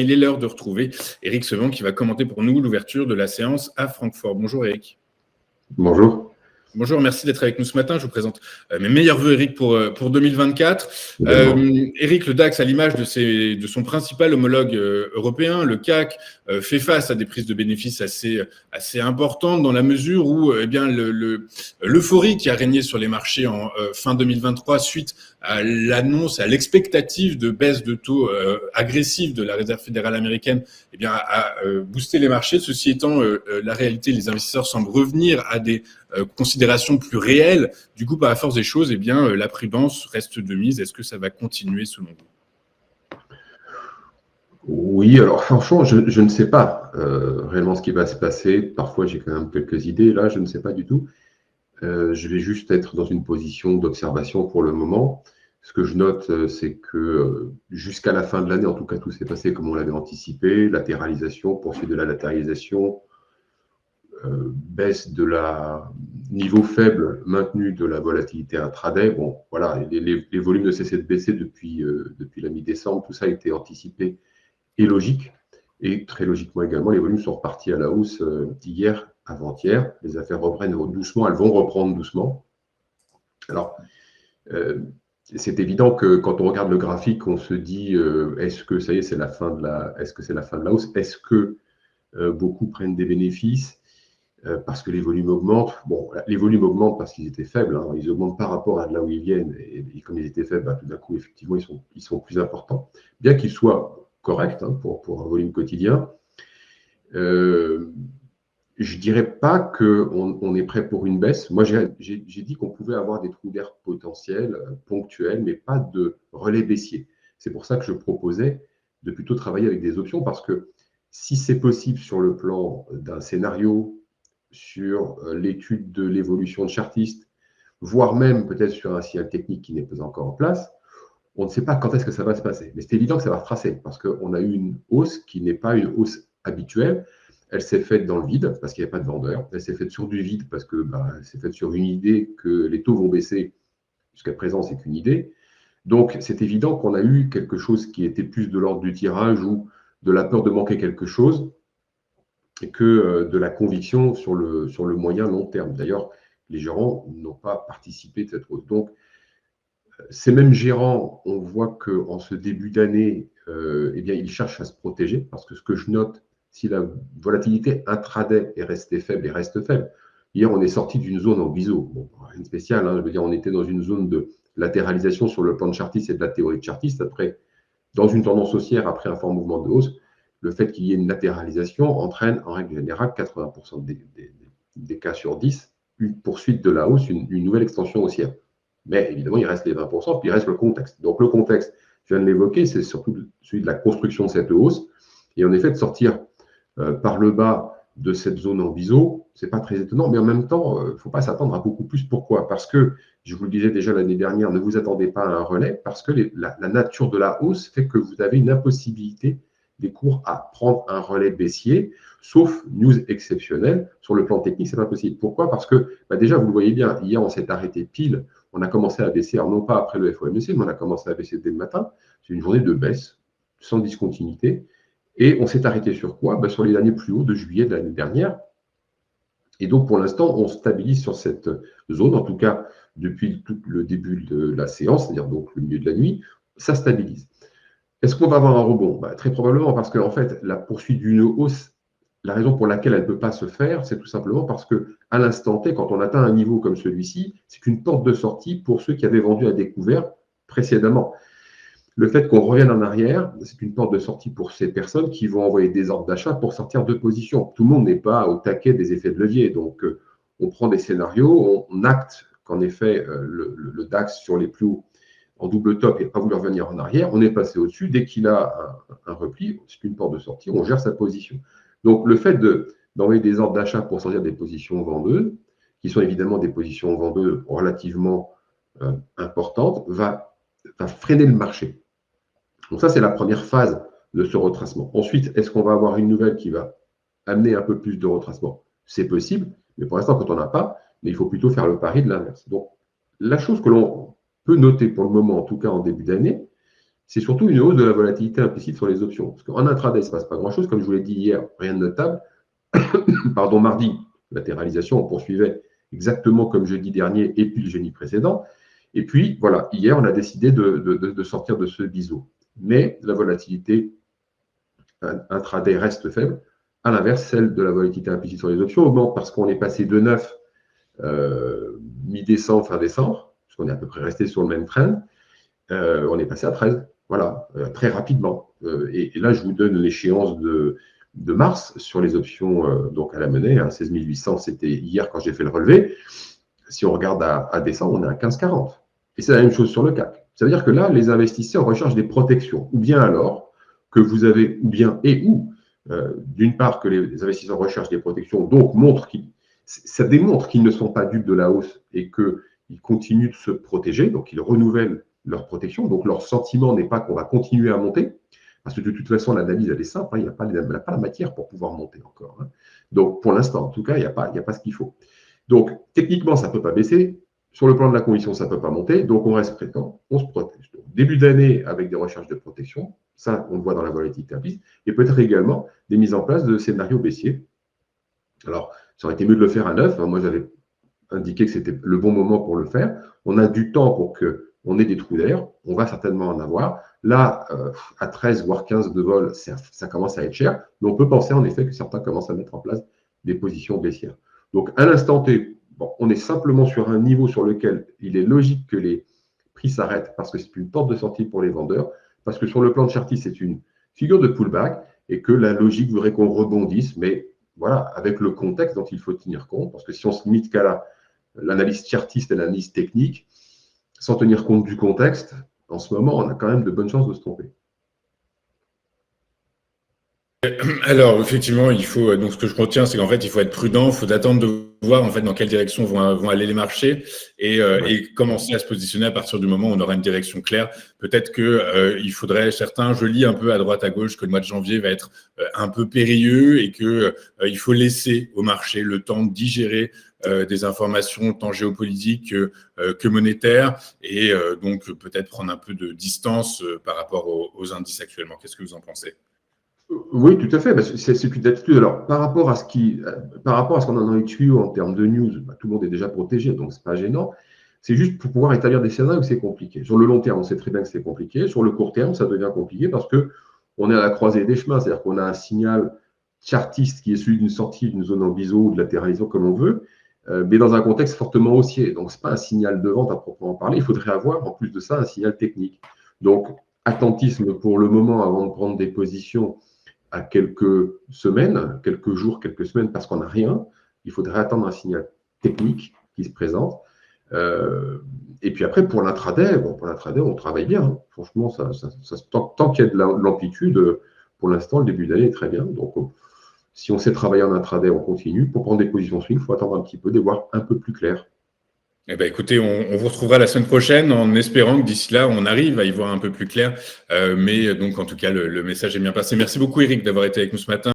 Il est l'heure de retrouver Éric Sevran qui va commenter pour nous l'ouverture de la séance à Francfort. Bonjour Éric. Bonjour. Bonjour, merci d'être avec nous ce matin. Je vous présente mes meilleurs voeux, Éric, pour 2024. Éric, le DAX, à l'image de son principal homologue européen, le CAC, fait face à des prises de bénéfices assez importantes dans la mesure où l'euphorie qui a régné sur les marchés en fin 2023 suite à l'annonce, à l'expectative de baisse de taux agressive de la Réserve fédérale américaine, a boosté les marchés. Ceci étant, la réalité, les investisseurs semblent revenir à des considérations plus réelles. Du coup, par la force des choses, la prudence reste de mise. Est-ce que ça va continuer selon vous? Oui, alors franchement, je ne sais pas réellement ce qui va se passer. Parfois, j'ai quand même quelques idées. Là, je ne sais pas du tout. Je vais juste être dans une position d'observation pour le moment. Ce que je note, c'est que jusqu'à la fin de l'année, en tout cas, tout s'est passé comme on l'avait anticipé. Latéralisation, poursuite de la latéralisation, baisse de la niveau faible maintenu de la volatilité intraday. Bon, voilà, les volumes ne cessaient de baisser depuis la mi-décembre. Tout ça a été anticipé et logique. Et très logiquement également, les volumes sont repartis à la hausse hier, avant-hier. Les affaires reprennent doucement, elles vont reprendre doucement. Alors, c'est évident que quand on regarde le graphique, on se dit est-ce que ça y est, c'est la fin de la hausse? Est-ce que beaucoup prennent des bénéfices parce que les volumes augmentent? Bon, les volumes augmentent parce qu'ils étaient faibles, hein. Ils augmentent par rapport à là où ils viennent, et comme ils étaient faibles, tout d'un coup, effectivement, ils sont plus importants, bien qu'ils soient corrects pour un volume quotidien. Je ne dirais pas qu'on est prêt pour une baisse. Moi, j'ai dit qu'on pouvait avoir des trous d'air potentiels, ponctuels, mais pas de relais baissier. C'est pour ça que je proposais de plutôt travailler avec des options, parce que si c'est possible sur le plan d'un scénario, sur l'étude de l'évolution de chartiste, voire même peut-être sur un signal technique qui n'est pas encore en place, on ne sait pas quand est-ce que ça va se passer. Mais c'est évident que ça va retracer, parce qu'on a eu une hausse qui n'est pas une hausse habituelle. Elle s'est faite dans le vide, parce qu'il n'y avait pas de vendeur. Elle s'est faite sur du vide, parce que elle s'est faite sur une idée que les taux vont baisser. Jusqu'à présent, c'est qu'une idée. Donc, c'est évident qu'on a eu quelque chose qui était plus de l'ordre du tirage ou de la peur de manquer quelque chose, que de la conviction sur le moyen long terme. D'ailleurs, les gérants n'ont pas participé de cette hausse. Donc, ces mêmes gérants, on voit qu'en ce début d'année, ils cherchent à se protéger, parce que ce que je note, si la volatilité intraday est restée faible et reste faible, hier on est sorti d'une zone en biseau. Bon, rien de spécial, je veux dire, on était dans une zone de latéralisation sur le plan de chartiste et de la théorie de chartiste. Après, dans une tendance haussière, après un fort mouvement de hausse, le fait qu'il y ait une latéralisation entraîne en règle générale 80% des cas sur 10, une poursuite de la hausse, une nouvelle extension haussière. Mais évidemment, il reste les 20%, puis il reste le contexte. Donc le contexte, je viens de l'évoquer, c'est surtout celui de la construction de cette hausse. Et en effet, de sortir par le bas de cette zone en biseau, ce n'est pas très étonnant, mais en même temps, il ne faut pas s'attendre à beaucoup plus. Pourquoi? Parce que, je vous le disais déjà l'année dernière, ne vous attendez pas à un relais, parce que la nature de la hausse fait que vous avez une impossibilité des cours à prendre un relais baissier, sauf news exceptionnelle. Sur le plan technique, ce n'est pas possible. Pourquoi? Parce que déjà, vous le voyez bien, hier, on s'est arrêté pile. On a commencé à baisser, alors non pas après le FOMC, mais on a commencé à baisser dès le matin. C'est une journée de baisse, sans discontinuité. Et on s'est arrêté sur quoi? Sur les derniers plus hauts de juillet de l'année dernière. Et donc, pour l'instant, on stabilise sur cette zone, en tout cas depuis tout le début de la séance, c'est-à-dire donc le milieu de la nuit, ça stabilise. Est-ce qu'on va avoir un rebond? Très probablement, parce qu'en fait, la poursuite d'une hausse, la raison pour laquelle elle ne peut pas se faire, c'est tout simplement parce qu'à l'instant T, quand on atteint un niveau comme celui-ci, c'est qu'une porte de sortie pour ceux qui avaient vendu à découvert précédemment. Le fait qu'on revienne en arrière, c'est une porte de sortie pour ces personnes qui vont envoyer des ordres d'achat pour sortir de position. Tout le monde n'est pas au taquet des effets de levier. Donc, on prend des scénarios, on acte qu'en effet, le DAX sur les plus hauts en double top et pas voulu revenir en arrière, on est passé au-dessus. Dès qu'il a un repli, c'est une porte de sortie, on gère sa position. Donc, le fait d'envoyer des ordres d'achat pour sortir des positions vendeuses, qui sont évidemment des positions vendeuses relativement importantes, va freiner le marché. Donc ça, c'est la première phase de ce retracement. Ensuite, est-ce qu'on va avoir une nouvelle qui va amener un peu plus de retracement? C'est possible, mais pour l'instant, quand on n'a pas, mais il faut plutôt faire le pari de l'inverse. Donc, la chose que l'on peut noter pour le moment, en tout cas en début d'année, c'est surtout une hausse de la volatilité implicite sur les options. Parce qu'en intraday, il ne se passe pas grand-chose. Comme je vous l'ai dit hier, rien de notable. Pardon, mardi, latéralisation, on poursuivait exactement comme jeudi dernier et puis le jeudi précédent. Et puis, voilà, hier, on a décidé de sortir de ce biseau. Mais la volatilité intraday reste faible. À l'inverse, celle de la volatilité implicite sur les options augmente parce qu'on est passé de 9 mi-décembre, fin décembre, parce qu'on est à peu près resté sur le même trend. On est passé à 13, voilà, très rapidement. Et là, je vous donne l'échéance de mars sur les options donc à la monnaie. Hein, 16 800, c'était hier quand j'ai fait le relevé. Si on regarde à décembre, on est à 15,40. Et c'est la même chose sur le CAC. Ça veut dire que là, les investisseurs recherchent des protections. Ou bien alors que vous avez, ou bien et ou, d'une part que les investisseurs recherchent des protections, donc ça démontre qu'ils ne sont pas dupes de la hausse et qu'ils continuent de se protéger, donc ils renouvellent leur protection. Donc leur sentiment n'est pas qu'on va continuer à monter, parce que de toute façon, l'analyse, elle est simple, hein, il n'y a pas la matière pour pouvoir monter encore. Hein. Donc pour l'instant, en tout cas, il n'y a pas ce qu'il faut. Donc techniquement, ça ne peut pas baisser. Sur le plan de la conviction, ça ne peut pas monter. Donc on reste prudent, on se protège. Donc, début d'année avec des recherches de protection, ça, on le voit dans la volatilité implicite, et peut-être également des mises en place de scénarios baissiers. Alors, ça aurait été mieux de le faire à 9. Hein. Moi, j'avais indiqué que c'était le bon moment pour le faire. On a du temps pour qu'on ait des trous d'air. On va certainement en avoir. Là, à 13 voire 15 de vol, ça commence à être cher. Mais on peut penser en effet que certains commencent à mettre en place des positions baissières. Donc, à l'instant T, bon, on est simplement sur un niveau sur lequel il est logique que les prix s'arrêtent parce que c'est une porte de sortie pour les vendeurs, parce que sur le plan de Chartis, c'est une figure de pullback et que la logique voudrait qu'on rebondisse, mais voilà, avec le contexte dont il faut tenir compte, parce que si on se limite qu'à l'analyse chartiste et l'analyse technique, sans tenir compte du contexte, en ce moment, on a quand même de bonnes chances de se tromper. Alors, effectivement, il faut. Donc, ce que je retiens, c'est qu'en fait, il faut être prudent. Il faut attendre de voir en fait dans quelle direction vont aller les marchés et commencer à se positionner à partir du moment où on aura une direction claire. Peut-être que il faudrait certains. Je lis un peu à droite à gauche que le mois de janvier va être un peu périlleux et que il faut laisser au marché le temps de digérer des informations tant géopolitiques que monétaires et donc peut-être prendre un peu de distance par rapport aux indices actuellement. Qu'est-ce que vous en pensez? Oui, tout à fait. C'est une attitude. Alors, par rapport à ce qu'on en a eu en termes de news, tout le monde est déjà protégé, donc c'est pas gênant. C'est juste pour pouvoir établir des scénarios où c'est compliqué. Sur le long terme, on sait très bien que c'est compliqué. Sur le court terme, ça devient compliqué parce que on est à la croisée des chemins. C'est-à-dire qu'on a un signal chartiste qui est celui d'une sortie d'une zone en biseau ou de latéralisation comme on veut, mais dans un contexte fortement haussier. Donc, c'est pas un signal de vente à proprement parler. Il faudrait avoir, en plus de ça, un signal technique. Donc, attentisme pour le moment avant de prendre des positions à quelques semaines, quelques jours, quelques semaines, parce qu'on n'a rien. Il faudrait attendre un signal technique qui se présente. Et puis après, pour l'intraday, on travaille bien. Hein. Franchement, tant qu'il y a de l'amplitude, pour l'instant, le début d'année est très bien. Donc, si on sait travailler en intraday, on continue. Pour prendre des positions swing, il faut attendre un petit peu, de voir un peu plus clair. Eh ben, écoutez, on vous retrouvera la semaine prochaine en espérant que d'ici là, on arrive à y voir un peu plus clair. Mais donc, en tout cas, le message est bien passé. Merci beaucoup, Eric, d'avoir été avec nous ce matin.